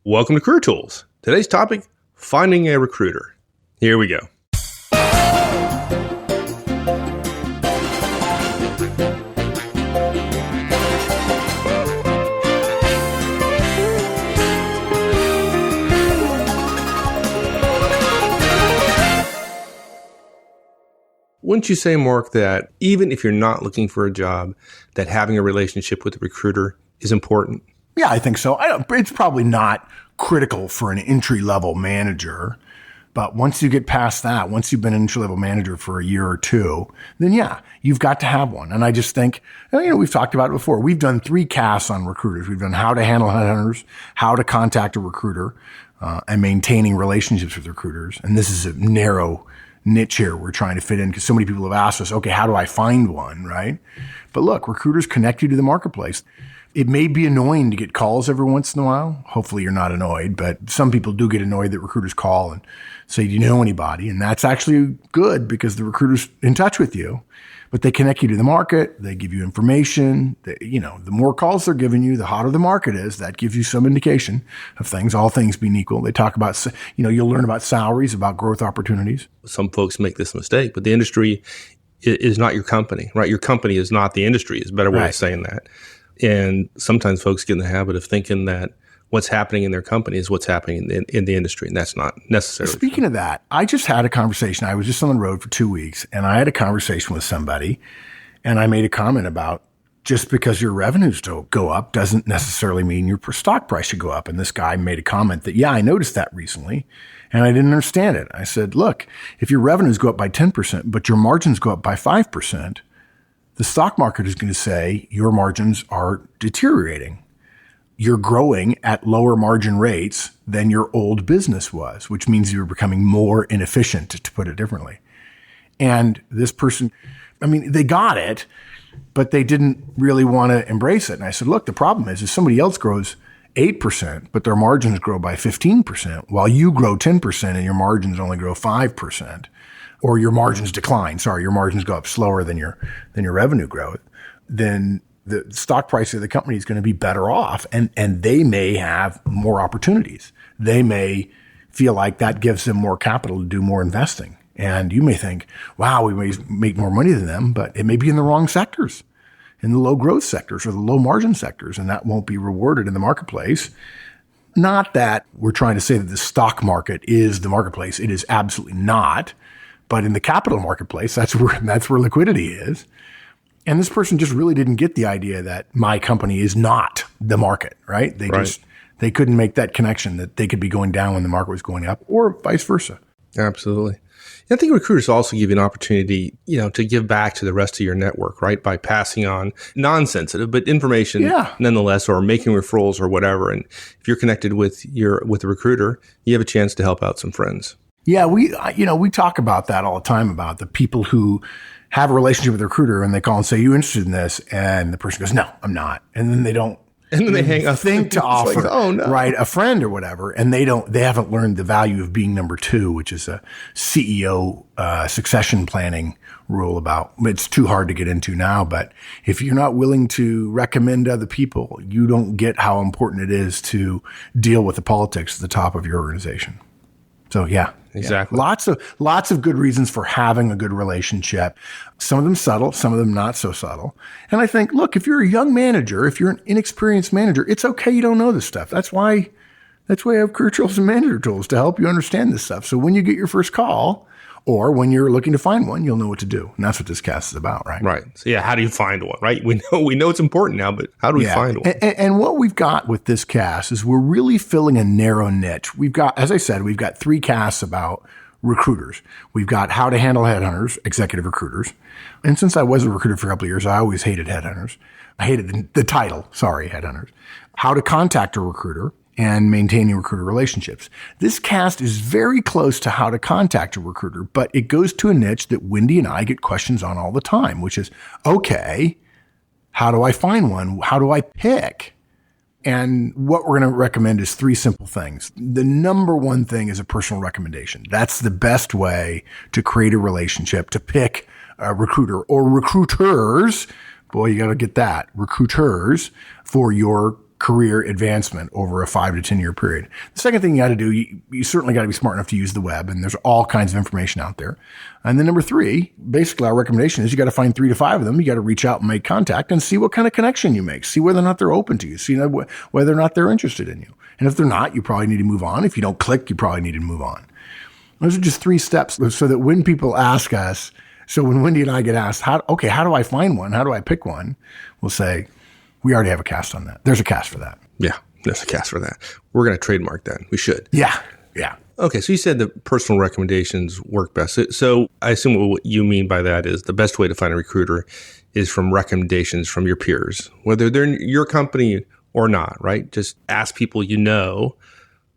Welcome to Career Tools. Today's topic, finding a recruiter. Here we go. Wouldn't you say, Mark, that even if you're not looking for a job, that having a relationship with a recruiter is important? Yeah, I think so. It's probably not critical for an entry-level manager, but once you get past that, once you've been an entry-level manager for a year or two, then yeah, you've got to have one. And I just think, we've talked about it before. We've done 3 casts on recruiters. We've done how to handle headhunters, how to contact a recruiter, and maintaining relationships with recruiters. And this is a narrow niche here we're trying to fit in because so many people have asked us, okay, how do I find one, right? But look, recruiters connect you to the marketplace. It may be annoying to get calls every once in a while. Hopefully you're not annoyed, but some people do get annoyed that recruiters call and say, do you know anybody? And that's actually good because the recruiter's in touch with you, but they connect you to the market. They give you information. The more calls they're giving you, the hotter the market is. That gives you some indication of things, all things being equal. They talk about, you'll learn about salaries, about growth opportunities. Some folks make this mistake, but the industry is not your company, right? Your company is not the industry is a better way of saying that. And sometimes folks get in the habit of thinking that what's happening in their company is what's happening in the industry. And that's not necessarily Speaking of that, I just had a conversation. I was just on the road for 2 weeks and I had a conversation with somebody and I made a comment about just because your revenues don't go up doesn't necessarily mean your stock price should go up. And this guy made a comment that, I noticed that recently and I didn't understand it. I said, look, if your revenues go up by 10%, but your margins go up by 5%, the stock market is going to say your margins are deteriorating. You're growing at lower margin rates than your old business was, which means you're becoming more inefficient, to put it differently. And this person, they got it, but they didn't really want to embrace it. And I said, look, the problem is somebody else grows 8%, but their margins grow by 15%, while you grow 10% and your margins only grow 5%. Or your margins decline. Your margins go up slower than your revenue growth. Then the stock price of the company is going to be better off, and they may have more opportunities. They may feel like that gives them more capital to do more investing. And you may think, wow, we may make more money than them, but it may be in the wrong sectors, in the low growth sectors or the low margin sectors, and that won't be rewarded in the marketplace. Not that we're trying to say that the stock market is the marketplace. It is absolutely not. But in the capital marketplace, that's where liquidity is. And this person just really didn't get the idea that my company is not the market, right? They couldn't make that connection that they could be going down when the market was going up, or vice versa. Absolutely. I think recruiters also give you an opportunity, to give back to the rest of your network, right? By passing on non-sensitive, but information nonetheless, or making referrals or whatever. And if you're connected with a recruiter, you have a chance to help out some friends. Yeah, we talk about that all the time, about the people who have a relationship with a recruiter and they call and say, you interested in this? And the person goes, no, I'm not. And then they don't. And then they hang up. Think to offer, right, a friend or whatever. And they haven't learned the value of being number 2, which is a CEO succession planning rule about, it's too hard to get into now. But if you're not willing to recommend other people, you don't get how important it is to deal with the politics at the top of your organization. So yeah. Exactly. Yeah. Lots of good reasons for having a good relationship. Some of them subtle, some of them not so subtle. And I think, look, if you're a young manager, if you're an inexperienced manager, it's okay you don't know this stuff. That's why I have career tools and manager tools to help you understand this stuff. So when you get your first call, or when you're looking to find one, you'll know what to do. And that's what this cast is about, right? Right. So how do you find one, right? We know it's important now, but how do we find one? And what we've got with this cast is we're really filling a narrow niche. We've got, as I said, we've got 3 casts about recruiters. We've got how to handle headhunters, executive recruiters. And since I was a recruiter for a couple of years, I always hated headhunters. I hated the title, headhunters. How to contact a recruiter and maintaining recruiter relationships. This cast is very close to how to contact a recruiter, but it goes to a niche that Wendy and I get questions on all the time, which is, okay, how do I find one? How do I pick? And what we're going to recommend is 3 simple things. The number one thing is a personal recommendation. That's the best way to create a relationship, to pick a recruiter or recruiters. Boy, you got to get that. Recruiters for your career advancement over a 5 to 10 year period. The second thing you got to do, you certainly got to be smart enough to use the web, and there's all kinds of information out there. And then number 3, basically our recommendation is you got to find 3 to 5 of them. You got to reach out and make contact and see what kind of connection you make. See whether or not they're open to you. See whether or not they're interested in you. And if they're not, you probably need to move on. If you don't click, you probably need to move on. Those are just 3 steps so that when people ask us, so when Wendy and I get asked, how do I find one? How do I pick one? We'll say, we already have a cast on that. There's a cast for that. Yeah, there's a cast for that. We're going to trademark that. We should. Yeah. Okay, so you said that personal recommendations work best. So I assume what you mean by that is the best way to find a recruiter is from recommendations from your peers, whether they're in your company or not, right? Just ask people you know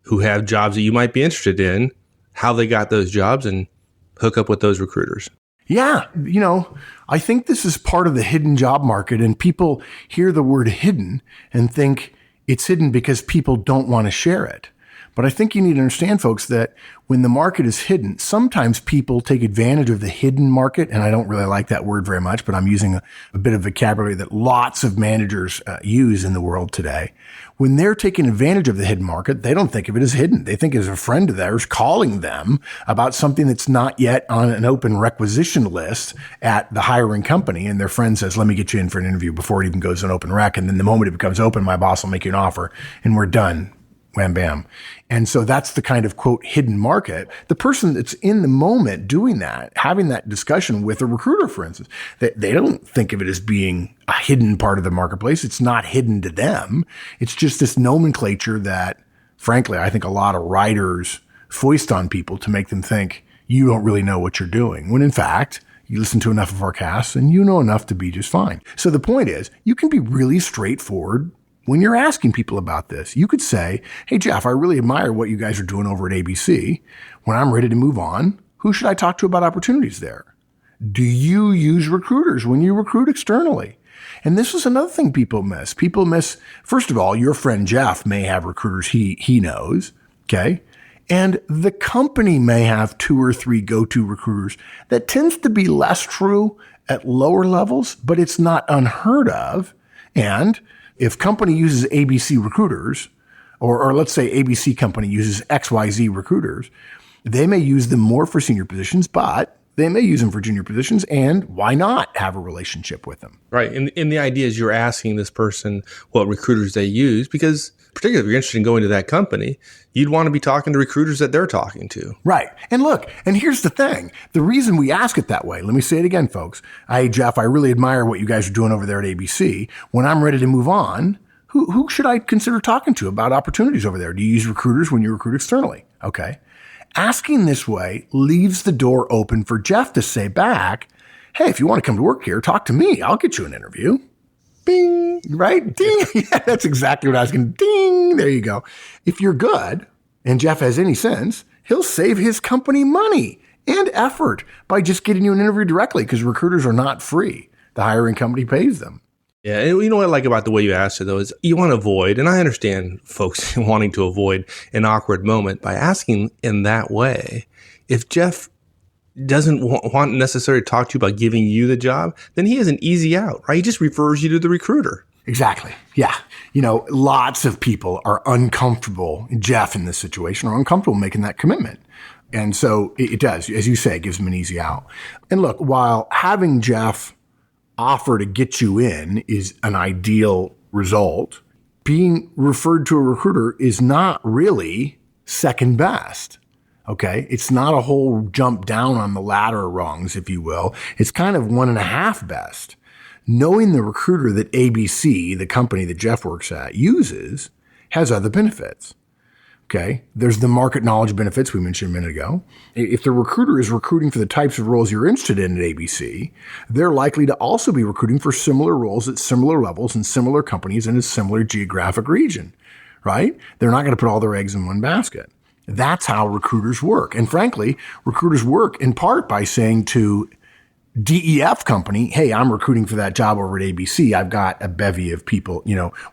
who have jobs that you might be interested in, how they got those jobs, and hook up with those recruiters. Yeah. I think this is part of the hidden job market, and people hear the word hidden and think it's hidden because people don't want to share it. But I think you need to understand, folks, that when the market is hidden, sometimes people take advantage of the hidden market. And I don't really like that word very much, but I'm using a bit of vocabulary that lots of managers use in the world today. When they're taking advantage of the hidden market, they don't think of it as hidden. They think as a friend of theirs calling them about something that's not yet on an open requisition list at the hiring company. And their friend says, let me get you in for an interview before it even goes to an open rec. And then the moment it becomes open, my boss will make you an offer and we're done. Wham, bam. And so that's the kind of, quote, hidden market. The person that's in the moment doing that, having that discussion with a recruiter, for instance, they don't think of it as being a hidden part of the marketplace. It's not hidden to them. It's just this nomenclature that, frankly, I think a lot of writers foist on people to make them think you don't really know what you're doing. When in fact, you listen to enough of our casts and you know enough to be just fine. So the point is, you can be really straightforward when you're asking people about this. You could say, hey, Jeff, I really admire what you guys are doing over at ABC. When I'm ready to move on, who should I talk to about opportunities there? Do you use recruiters when you recruit externally? And this is another thing people miss. People miss, first of all, your friend Jeff may have recruiters he knows, okay? And the company may have 2 or 3 go-to recruiters. That tends to be less true at lower levels, but it's not unheard of. And if company uses ABC recruiters, or let's say ABC company uses XYZ recruiters, they may use them more for senior positions, but they may use them for junior positions, and why not have a relationship with them? Right. And the idea is you're asking this person what recruiters they use, because particularly if you're interested in going to that company, you'd want to be talking to recruiters that they're talking to. Right. And look, and here's the thing. The reason we ask it that way, let me say it again, folks. Hey, Jeff, I really admire what you guys are doing over there at ABC. When I'm ready to move on, who should I consider talking to about opportunities over there? Do you use recruiters when you recruit externally? Okay. Asking this way leaves the door open for Jeff to say back, hey, if you want to come to work here, talk to me. I'll get you an interview. Bing, right? Ding. Yeah, that's exactly what I was going to. Ding. There you go. If you're good and Jeff has any sense, he'll save his company money and effort by just getting you an interview directly, because recruiters are not free. The hiring company pays them. Yeah, and you know what I like about the way you asked it, though, is you want to avoid, and I understand folks wanting to avoid an awkward moment by asking in that way. If Jeff doesn't want necessarily to talk to you about giving you the job, then he has an easy out, right? He just refers you to the recruiter. Exactly. Yeah. Lots of people are uncomfortable, Jeff in this situation, are uncomfortable making that commitment. And so it does, as you say, it gives them an easy out. And look, while having Jeff offer to get you in is an ideal result, being referred to a recruiter is not really second best. Okay. It's not a whole jump down on the ladder rungs, if you will. It's kind of 1.5 best. Knowing the recruiter that ABC, the company that Jeff works at, uses has other benefits. Okay. There's the market knowledge benefits we mentioned a minute ago. If the recruiter is recruiting for the types of roles you're interested in at ABC, they're likely to also be recruiting for similar roles at similar levels in similar companies in a similar geographic region, right? They're not going to put all their eggs in one basket. That's how recruiters work. And frankly, recruiters work in part by saying to DEF company, hey, I'm recruiting for that job over at ABC. I've got a bevy of people,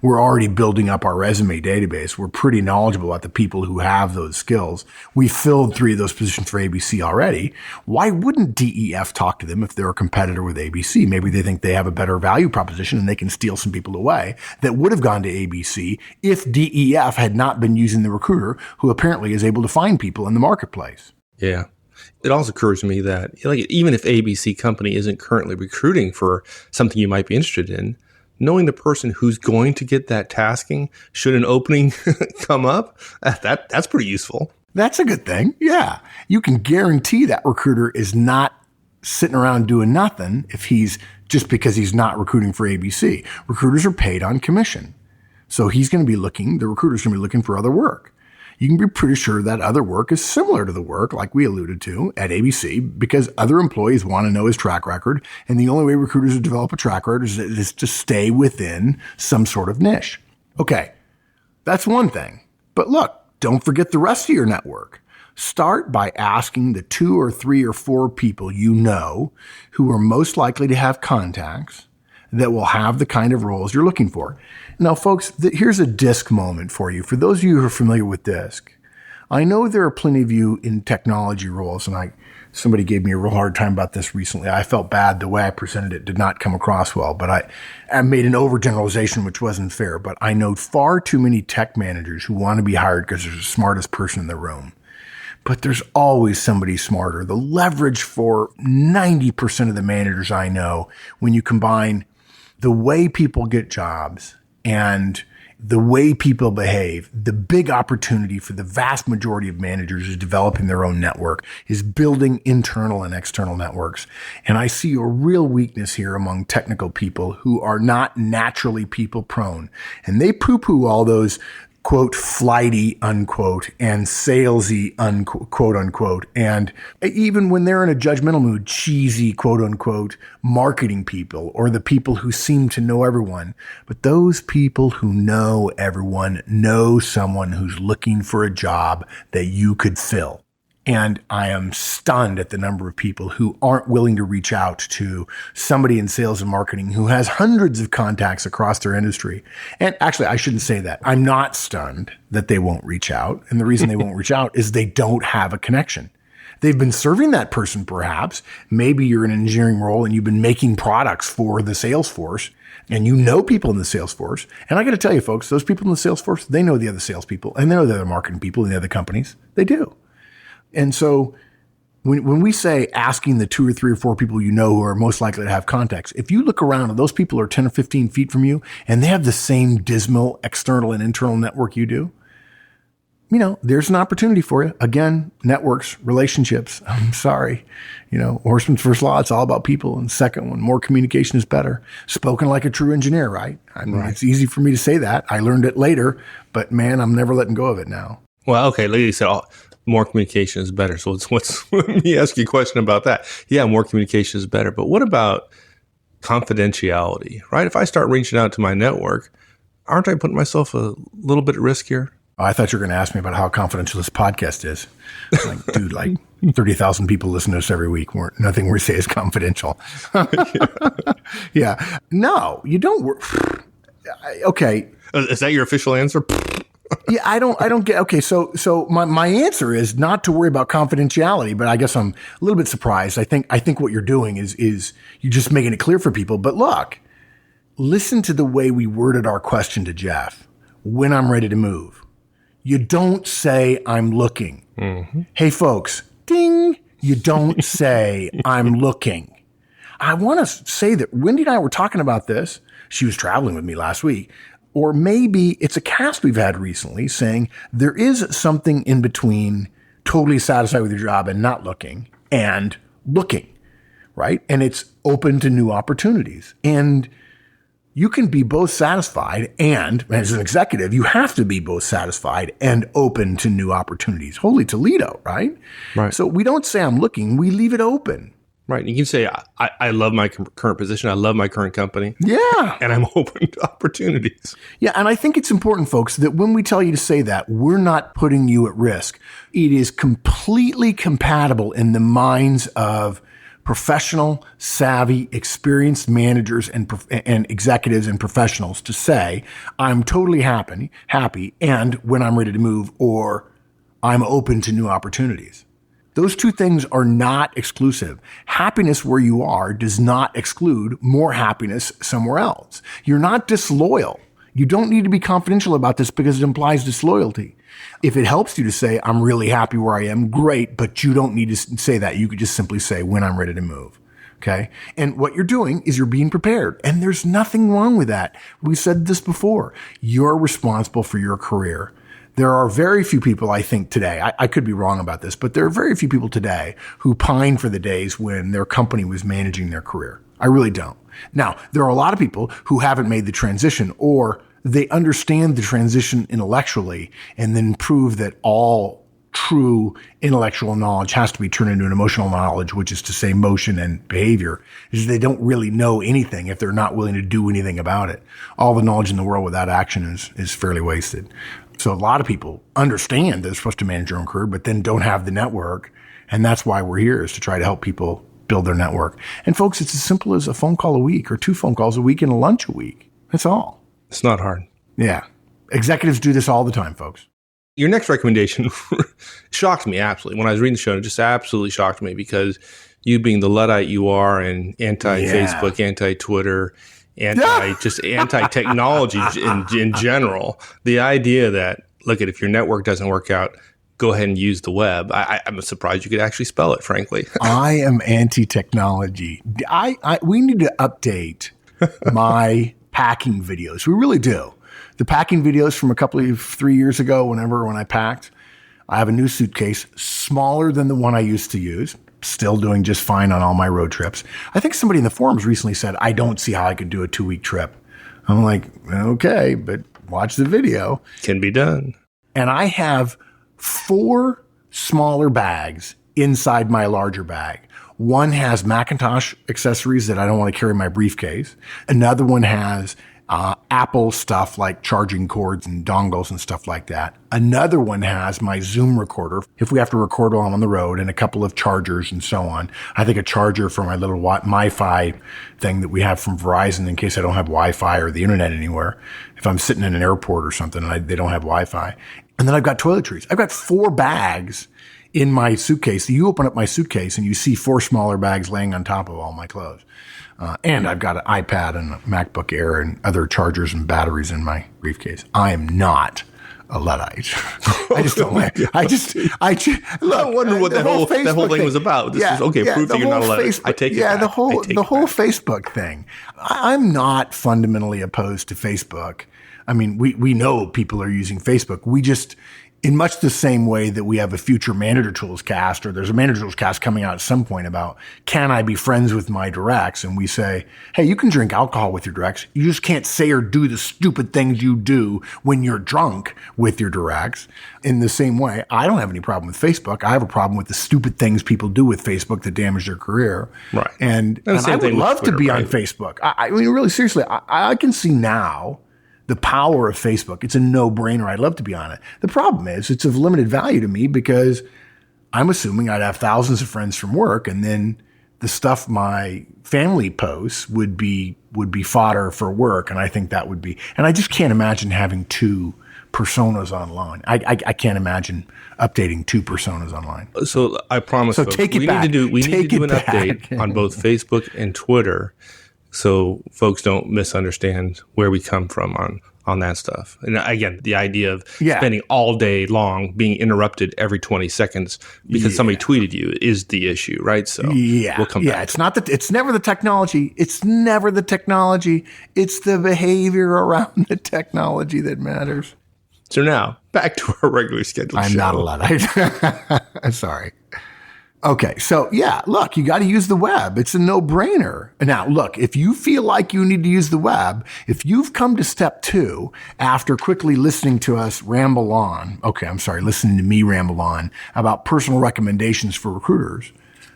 we're already building up our resume database. We're pretty knowledgeable about the people who have those skills. We filled 3 of those positions for ABC already. Why wouldn't DEF talk to them if they're a competitor with ABC? Maybe they think they have a better value proposition and they can steal some people away that would have gone to ABC if DEF had not been using the recruiter who apparently is able to find people in the marketplace. Yeah. It also occurs to me that even if ABC company isn't currently recruiting for something you might be interested in, knowing the person who's going to get that tasking should an opening come up, that's pretty useful. That's a good thing. Yeah. You can guarantee that recruiter is not sitting around doing nothing because he's not recruiting for ABC. Recruiters are paid on commission. So the recruiter's going to be looking for other work. You can be pretty sure that other work is similar to the work, like we alluded to, at ABC, because other employees want to know his track record. And the only way recruiters develop a track record is to stay within some sort of niche. Okay, that's one thing. But look, don't forget the rest of your network. Start by asking the 2 or 3 or 4 people you know who are most likely to have contacts that will have the kind of roles you're looking for. Now, folks, here's a DISC moment for you. For those of you who are familiar with DISC, I know there are plenty of you in technology roles, and somebody gave me a real hard time about this recently. I felt bad. The way I presented it did not come across well, but I made an overgeneralization, which wasn't fair. But I know far too many tech managers who want to be hired because they're the smartest person in the room. But there's always somebody smarter. The leverage for 90% of the managers I know, when you combine the way people get jobs and the way people behave, the big opportunity for the vast majority of managers is developing their own network, is building internal and external networks. And I see a real weakness here among technical people who are not naturally people prone. And they poo-poo all those quote, flighty, unquote, and salesy, unquote, quote, unquote. And even when they're in a judgmental mood, cheesy, quote, unquote, marketing people or the people who seem to know everyone. But those people who know everyone know someone who's looking for a job that you could fill. And I am stunned at the number of people who aren't willing to reach out to somebody in sales and marketing who has hundreds of contacts across their industry. And actually, I shouldn't say that. I'm not stunned that they won't reach out. And the reason they won't reach out is they don't have a connection. They've been serving that person, perhaps. Maybe you're in an engineering role and you've been making products for the sales force and you know people in the sales force. And I got to tell you, folks, those people in the sales force, they know the other salespeople and they know the other marketing people in the other companies. They do. And so when we say asking the 2 or 3 or 4 people you know who are most likely to have contacts, if you look around and those people are 10 or 15 feet from you and they have the same dismal external and internal network you do, there's an opportunity for you. Again, networks, relationships. I'm sorry. Horseman's first law, it's all about people. And second one, more communication is better. Spoken like a true engineer, right? I mean, It's easy for me to say that. I learned it later, but man, I'm never letting go of it now. Well, okay, like you said, more communication is better. So let me ask you a question about that. Yeah, more communication is better. But what about confidentiality, right? If I start reaching out to my network, aren't I putting myself a little bit at risk here? I thought you were going to ask me about how confidential this podcast is. Dude, 30,000 people listen to us every week. Nothing we say is confidential. Yeah. No, you don't. Okay. Is that your official answer? Yeah, I don't get, okay. So my answer is not to worry about confidentiality, but I guess I'm a little bit surprised. I think what you're doing is you're just making it clear for people. But look, listen to the way we worded our question to Jeff. When I'm ready to move, you don't say I'm looking. Mm-hmm. Hey folks, ding. You don't say I'm looking. I want to say that Wendy and I were talking about this. She was traveling with me last week. Or maybe it's a cast we've had recently saying there is something in between totally satisfied with your job and not looking and looking, right? And it's open to new opportunities. And you can be both satisfied and as an executive, you have to be both satisfied and open to new opportunities. Holy Toledo, right? Right. So we don't say I'm looking, we leave it open. Right. You can say, I love my current position. I love my current company. Yeah. And I'm open to opportunities. Yeah. And I think it's important, folks, that when we tell you to say that, we're not putting you at risk. It is completely compatible in the minds of professional, savvy, experienced managers and executives and professionals to say, I'm totally happy, and when I'm ready to move, or I'm open to new opportunities. Those two things are not exclusive. Happiness where you are does not exclude more happiness somewhere else. You're not disloyal. You don't need to be confidential about this because it implies disloyalty. If it helps you to say, I'm really happy where I am, great, but you don't need to say that. You could just simply say, when I'm ready to move. Okay. And what you're doing is you're being prepared. And there's nothing wrong with that. We said this before. You're responsible for your career. There are very few people, I think, today, I could be wrong about this, but there are very few people today who pine for the days when their company was managing their career. I really don't. Now, there are a lot of people who haven't made the transition, or they understand the transition intellectually and then prove that all true intellectual knowledge has to be turned into an emotional knowledge, which is to say motion and behavior, is they don't really know anything if they're not willing to do anything about it. All the knowledge in the world without action is fairly wasted. So a lot of people understand they're supposed to manage their own career, but then don't have the network. And that's why we're here, is to try to help people build their network. And folks, it's as simple as a phone call a week or 2 phone calls a week and a lunch a week. That's all. It's not hard. Yeah. Executives do this all the time, folks. Your next recommendation shocked me, absolutely. When I was reading the show, it just absolutely shocked me, because you being the Luddite you are, and anti-Facebook, anti-Twitter, anti-technology in general, the idea that, look, if your network doesn't work out, go ahead and use the web. I'm surprised you could actually spell it, frankly. I am anti-technology. We need to update my packing videos. We really do. The packing videos from 3 years ago, when I packed, I have a new suitcase, smaller than the one I used to use, still doing just fine on all my road trips. I think somebody in the forums recently said, I don't see how I could do a 2-week trip. I'm like, okay, but watch the video. Can be done. And I have 4 smaller bags inside my larger bag. One has Macintosh accessories that I don't want to carry in my briefcase. Another one has Apple stuff like charging cords and dongles and stuff like that. Another one has my Zoom recorder if we have to record while I'm on the road, and a couple of chargers and so on. I think a charger for my little MiFi thing that we have from Verizon in case I don't have Wi-Fi or the internet anywhere. If I'm sitting in an airport or something and they don't have Wi-Fi. And then I've got toiletries. I've got 4 bags in my suitcase. You open up my suitcase and you see 4 smaller bags laying on top of all my clothes. And I've got an iPad and a MacBook Air and other chargers and batteries in my briefcase. I am not a Luddite. I just don't like it. I wonder what that whole thing was about. This is proof that you're not a Luddite. I take it back. The whole Facebook thing. I'm not fundamentally opposed to Facebook. I mean, we know people are using Facebook. We just, in much the same way that we have a future Manager Tools cast, or there's a Manager Tools cast coming out at some point about, can I be friends with my directs? And we say, hey, you can drink alcohol with your directs. You just can't say or do the stupid things you do when you're drunk with your directs. In the same way, I don't have any problem with Facebook. I have a problem with the stupid things people do with Facebook that damage their career. Right. And I would love to be on Facebook. I mean, really, seriously, I can see now the power of Facebook. It's a no-brainer. I'd love to be on it. The problem is it's of limited value to me because I'm assuming I'd have thousands of friends from work, and then the stuff my family posts would be fodder for work. And I think that would be, and I just can't imagine having 2 personas online. I can't imagine updating 2 personas online. So I promise, folks, we need to do an update on both Facebook and Twitter, so folks don't misunderstand where we come from on that stuff. And again, the idea of spending all day long being interrupted every 20 seconds because somebody tweeted you is the issue, right? So we'll come back. It's never the technology. It's never the technology. It's the behavior around the technology that matters. So now, back to our regularly scheduled show. I'm not a Luddite. I'm sorry. Okay, so look, you got to use the web. It's a no-brainer. Now, look, if you feel like you need to use the web, if you've come to step 2 after quickly listening to us ramble on, listening to me ramble on about personal recommendations for recruiters,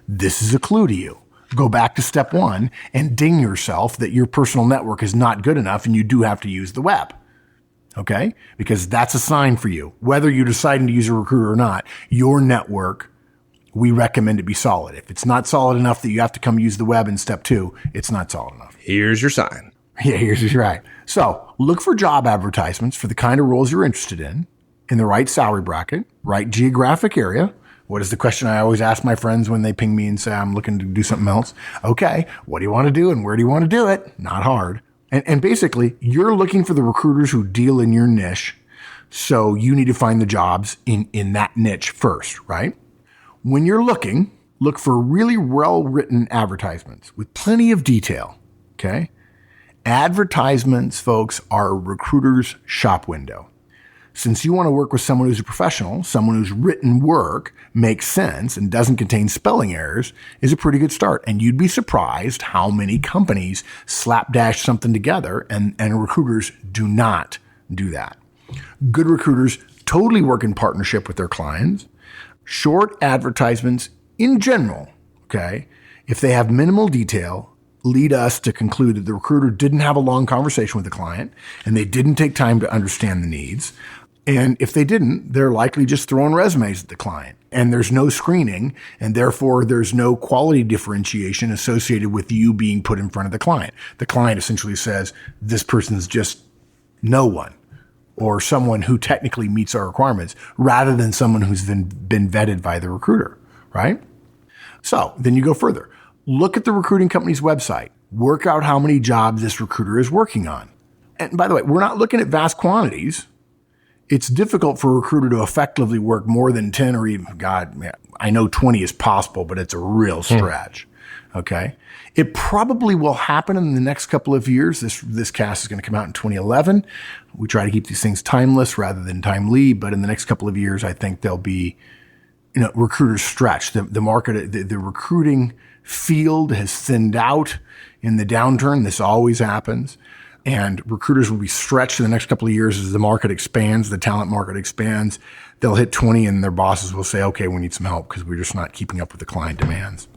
this is a clue to you. Go back to step 1 and ding yourself that your personal network is not good enough and you do have to use the web. Okay? Because that's a sign for you. Whether you're deciding to use a recruiter or not, your network we recommend it be solid. If it's not solid enough that you have to come use the web in step 2, it's not solid enough. Here's your sign. Yeah, here's your right. So look for job advertisements for the kind of roles you're interested in the right salary bracket, right geographic area. What is the question I always ask my friends when they ping me and say, I'm looking to do something else? Okay, what do you want to do and where do you want to do it? Not hard. And basically, you're looking for the recruiters who deal in your niche. So you need to find the jobs in that niche first, right? When you're looking, look for really well-written advertisements with plenty of detail, okay? Advertisements, folks, are a recruiter's shop window. Since you want to work with someone who's a professional, someone whose written work makes sense and doesn't contain spelling errors is a pretty good start. And you'd be surprised how many companies slapdash something together and recruiters do not do that. Good recruiters totally work in partnership with their clients. Short advertisements in general, okay, if they have minimal detail, lead us to conclude that the recruiter didn't have a long conversation with the client and they didn't take time to understand the needs. And if they didn't, they're likely just throwing resumes at the client. And there's no screening, and therefore there's no quality differentiation associated with you being put in front of the client. The client essentially says, this person's just no one, or someone who technically meets our requirements, rather than someone who's been vetted by the recruiter, right? So then you go further. Look at the recruiting company's website. Work out how many jobs this recruiter is working on. And by the way, we're not looking at vast quantities. It's difficult for a recruiter to effectively work more than 10 or even, I know 20 is possible, but it's a real stretch. Okay. It probably will happen in the next couple of years. This cast is going to come out in 2011. We try to keep these things timeless rather than timely, but in the next couple of years, I think there'll be, recruiters stretch. The market, the recruiting field has thinned out in the downturn. This always happens. And recruiters will be stretched in the next couple of years as the market expands, the talent market expands. They'll hit 20 and their bosses will say, okay, we need some help because we're just not keeping up with the client demands.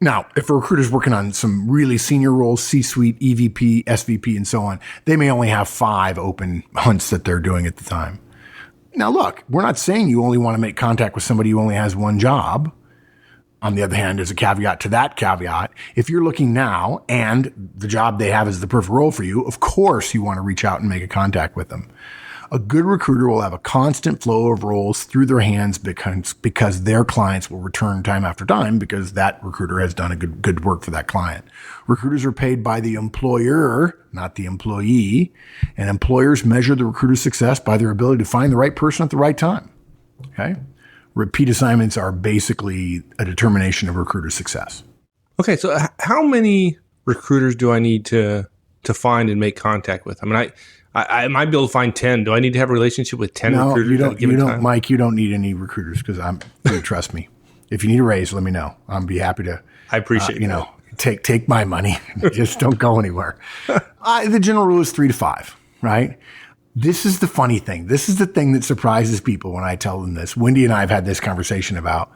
Now, if a recruiter's working on some really senior roles, C-suite, EVP, SVP, and so on, they may only have 5 open hunts that they're doing at the time. Now, look, we're not saying you only want to make contact with somebody who only has one job. On the other hand, as a caveat to that caveat, if you're looking now and the job they have is the perfect role for you, of course you want to reach out and make a contact with them. A good recruiter will have a constant flow of roles through their hands because their clients will return time after time because that recruiter has done a good work for that client. Recruiters are paid by the employer, not the employee, and employers measure the recruiter's success by their ability to find the right person at the right time. Okay? Repeat assignments are basically a determination of recruiter success. Okay, so how many recruiters do I need to find and make contact with? I mean, I might be able to find 10. Do I need to have a relationship with 10 recruiters? You don't, Mike. You don't need any recruiters because trust me. If you need a raise, let me know. I'll be happy to. I appreciate take my money. Just don't go anywhere. The general rule is 3 to 5. Right. This is the funny thing. This is the thing that surprises people when I tell them this. Wendy and I have had this conversation about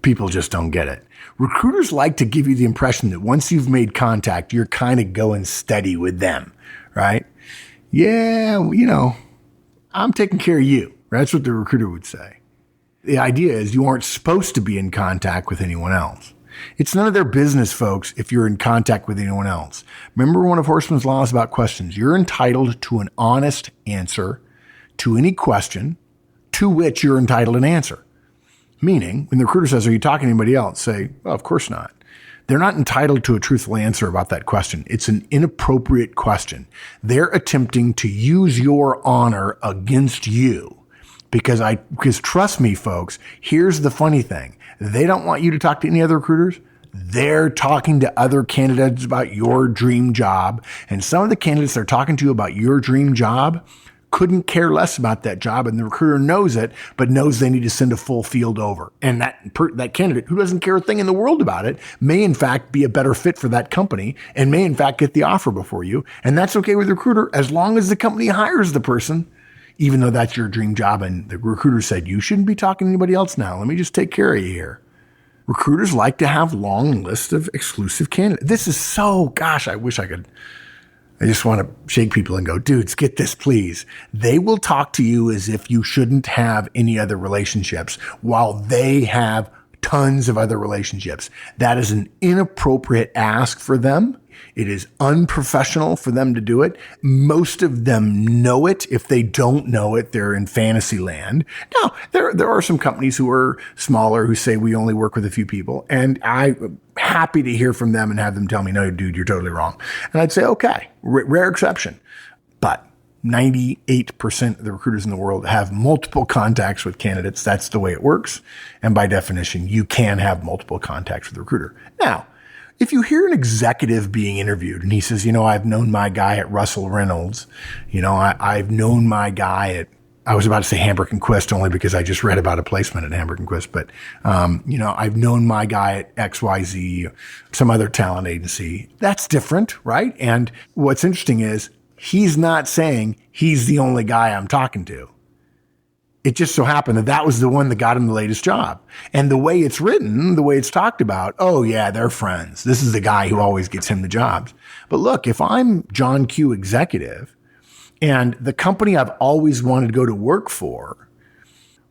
people just don't get it. Recruiters like to give you the impression that once you've made contact, you're kind of going steady with them, right? Yeah, I'm taking care of you. That's what the recruiter would say. The idea is you aren't supposed to be in contact with anyone else. It's none of their business, folks, if you're in contact with anyone else. Remember one of Horstman's laws about questions. You're entitled to an honest answer to any question to which you're entitled an answer. Meaning, when the recruiter says, are you talking to anybody else? Say, well, of course not. They're not entitled to a truthful answer about that question. It's an inappropriate question. They're attempting to use your honor against you. Because trust me, folks, here's the funny thing. They don't want you to talk to any other recruiters. They're talking to other candidates about your dream job. And some of the candidates they're talking to about your dream job couldn't care less about that job. And the recruiter knows it, but knows they need to send a full field over. And that candidate who doesn't care a thing in the world about it may in fact be a better fit for that company and may in fact get the offer before you. And that's okay with the recruiter as long as the company hires the person, even though that's your dream job. And the recruiter said, you shouldn't be talking to anybody else now. Let me just take care of you here. Recruiters like to have long lists of exclusive candidates. This is I wish I could. I just want to shake people and go, dudes, get this, please. They will talk to you as if you shouldn't have any other relationships while they have tons of other relationships. That is an inappropriate ask for them. It is unprofessional for them to do it. Most of them know it. If they don't know it, they're in fantasy land. Now, there are some companies who are smaller who say we only work with a few people. And I'm happy to hear from them and have them tell me, no, dude, you're totally wrong. And I'd say, okay, rare exception. But 98% of the recruiters in the world have multiple contacts with candidates. That's the way it works. And by definition, you can have multiple contacts with a recruiter. Now, if you hear an executive being interviewed and he says, I've known my guy at Russell Reynolds, I've known my guy at, I was about to say Hamburg and Quist only because I just read about a placement at Hamburg and Quist, but, I've known my guy at XYZ, some other talent agency. That's different, right? And what's interesting is he's not saying he's the only guy I'm talking to. It just so happened that was the one that got him the latest job. And the way it's written, the way it's talked about, oh yeah, they're friends. This is the guy who always gets him the jobs. But look, if I'm John Q executive and the company I've always wanted to go to work for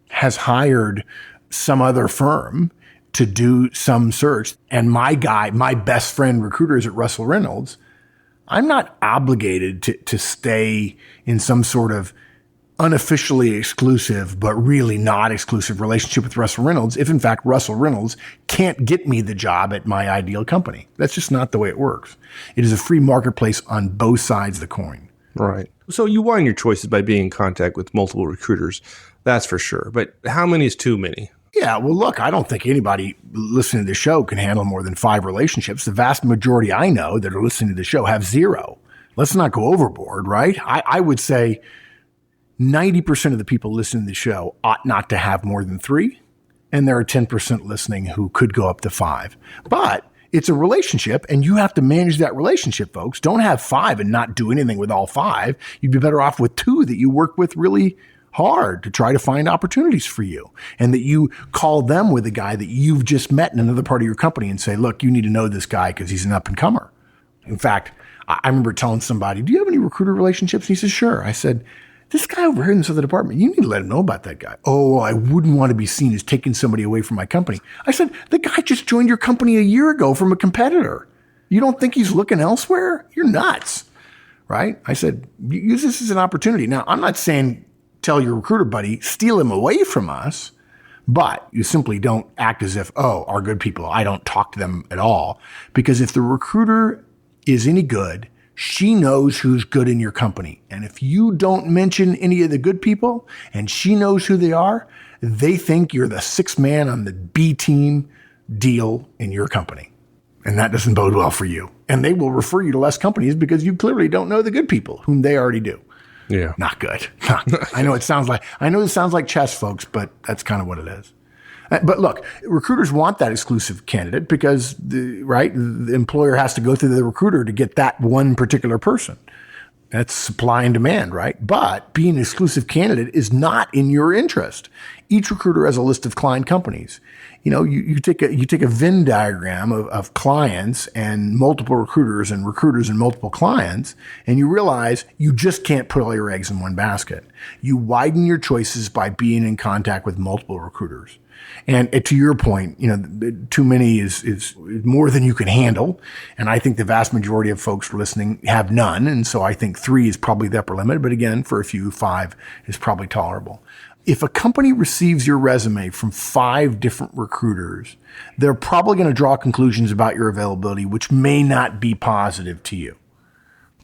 has hired some other firm to do some search, and my guy, my best friend recruiter is at Russell Reynolds, I'm not obligated to stay in some sort of unofficially exclusive, but really not exclusive relationship with Russell Reynolds if in fact Russell Reynolds can't get me the job at my ideal company. That's just not the way it works. It is a free marketplace on both sides of the coin. Right. So you widen your choices by being in contact with multiple recruiters. That's for sure. But how many is too many? Yeah, well, look, I don't think anybody listening to the show can handle more than 5 relationships. The vast majority I know that are listening to the show have 0. Let's not go overboard, right? I would say 90% of the people listening to the show ought not to have more than 3. And there are 10% listening who could go up to 5. But it's a relationship and you have to manage that relationship, folks. Don't have 5 and not do anything with all 5. You'd be better off with 2 that you work with really hard to try to find opportunities for you, and that you call them with a guy that you've just met in another part of your company and say, look, you need to know this guy because he's an up and comer. In fact, I remember telling somebody, do you have any recruiter relationships? And he says, sure. I said, this guy over here in this other department, you need to let him know about that guy. Oh, I wouldn't want to be seen as taking somebody away from my company. I said, the guy just joined your company a year ago from a competitor. You don't think he's looking elsewhere? You're nuts, right? I said, use this as an opportunity. Now, I'm not saying tell your recruiter buddy, steal him away from us, but you simply don't act as if, oh, our good people, I don't talk to them at all. Because if the recruiter is any good, she knows who's good in your company. And if you don't mention any of the good people and she knows who they are, they think you're the 6th man on the B team deal in your company. And that doesn't bode well for you. And they will refer you to less companies because you clearly don't know the good people whom they already do. Yeah. Not good. I know it sounds like chess, folks, but that's kind of what it is. But look, recruiters want that exclusive candidate because the employer has to go through the recruiter to get that one particular person. That's supply and demand, right? But being an exclusive candidate is not in your interest. Each recruiter has a list of client companies. You take a Venn diagram of clients and multiple recruiters and multiple clients, and you realize you just can't put all your eggs in one basket. You widen your choices by being in contact with multiple recruiters. And to your point, too many is more than you can handle. And I think the vast majority of folks listening have none. And so I think 3 is probably the upper limit. But again, for a few, 5 is probably tolerable. If a company receives your resume from 5 different recruiters, they're probably going to draw conclusions about your availability, which may not be positive to you.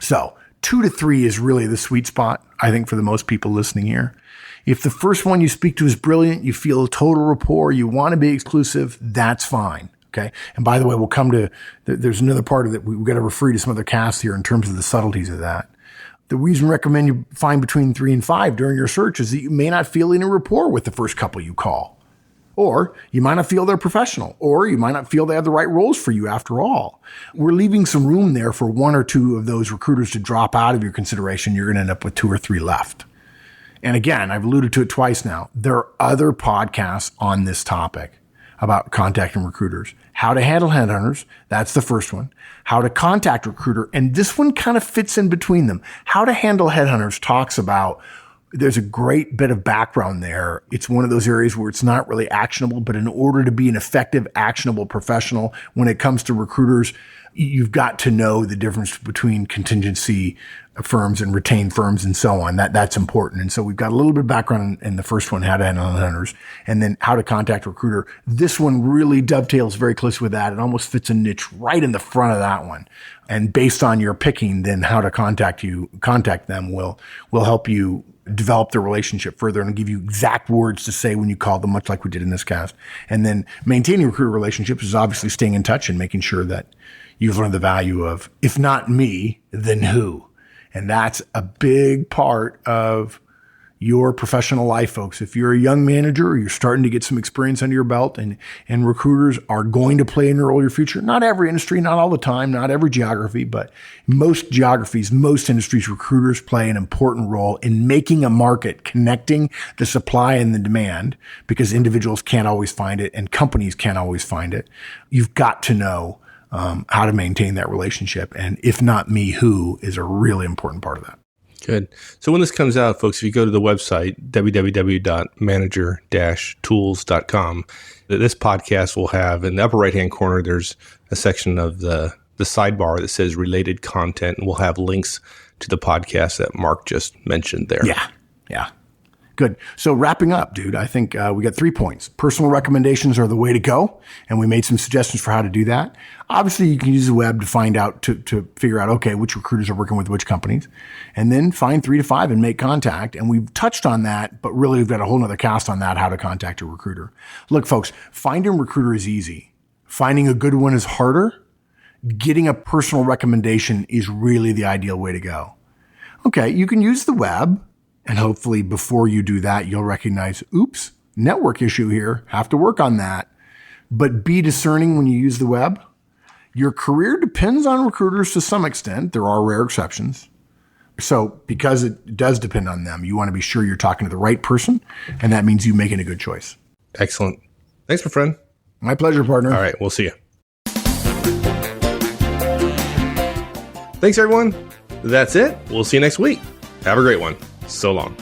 So 2 to 3 is really the sweet spot, I think, for the most people listening here. If the first one you speak to is brilliant, you feel a total rapport, you want to be exclusive, that's fine. Okay. And by the way, we'll come to, there's another part of it. We've got to refer you to some other casts here in terms of the subtleties of that. The reason we recommend you find between 3 and 5 during your search is that you may not feel any rapport with the first couple you call. Or you might not feel they're professional, or you might not feel they have the right roles for you after all. We're leaving some room there for 1 or 2 of those recruiters to drop out of your consideration. You're going to end up with 2 or 3 left. And again, I've alluded to it twice now. There are other podcasts on this topic about contacting recruiters. How to handle headhunters. That's the first one. How to contact recruiter. And this one kind of fits in between them. How to handle headhunters talks about there's a great bit of background there. It's one of those areas where it's not really actionable, but in order to be an effective, actionable professional, when it comes to recruiters, you've got to know the difference between contingency firms and retained firms and so on. That's important. And so we've got a little bit of background in the first one, how to handle hunters, and then how to contact a recruiter. This one really dovetails very close with that. It almost fits a niche right in the front of that one. And based on your picking, then how to contact them will help you develop the relationship further and give you exact words to say when you call them, much like we did in this cast. And then maintaining recruiter relationships is obviously staying in touch and making sure that you've learned the value of, if not me, then who? And that's a big part of your professional life, folks. If you're a young manager or you're starting to get some experience under your belt, and recruiters are going to play in your future, not every industry, not all the time, not every geography, but most geographies, most industries, recruiters play an important role in making a market, connecting the supply and the demand, because individuals can't always find it and companies can't always find it. You've got to know how to maintain that relationship. And if not me, who is a really important part of that. Good. So when this comes out, folks, if you go to the website, www.manager-tools.com, this podcast will have in the upper right-hand corner, there's a section of the sidebar that says related content, and we'll have links to the podcast that Mark just mentioned there. Yeah. Good. So wrapping up, dude, I think we got 3 points. Personal recommendations are the way to go, and we made some suggestions for how to do that. Obviously, you can use the web to find out, to figure out, okay, which recruiters are working with which companies, and then find 3 to 5 and make contact. And we've touched on that, but really we've got a whole nother cast on that, how to contact a recruiter. Look, folks, finding a recruiter is easy. Finding a good one is harder. Getting a personal recommendation is really the ideal way to go. Okay, you can use the web. And hopefully before you do that, you'll recognize, oops, network issue here. Have to work on that. But be discerning when you use the web. Your career depends on recruiters to some extent. There are rare exceptions. So because it does depend on them, you want to be sure you're talking to the right person. And that means you making a good choice. Excellent. Thanks, my friend. My pleasure, partner. All right. We'll see you. Thanks, everyone. That's it. We'll see you next week. Have a great one. So long.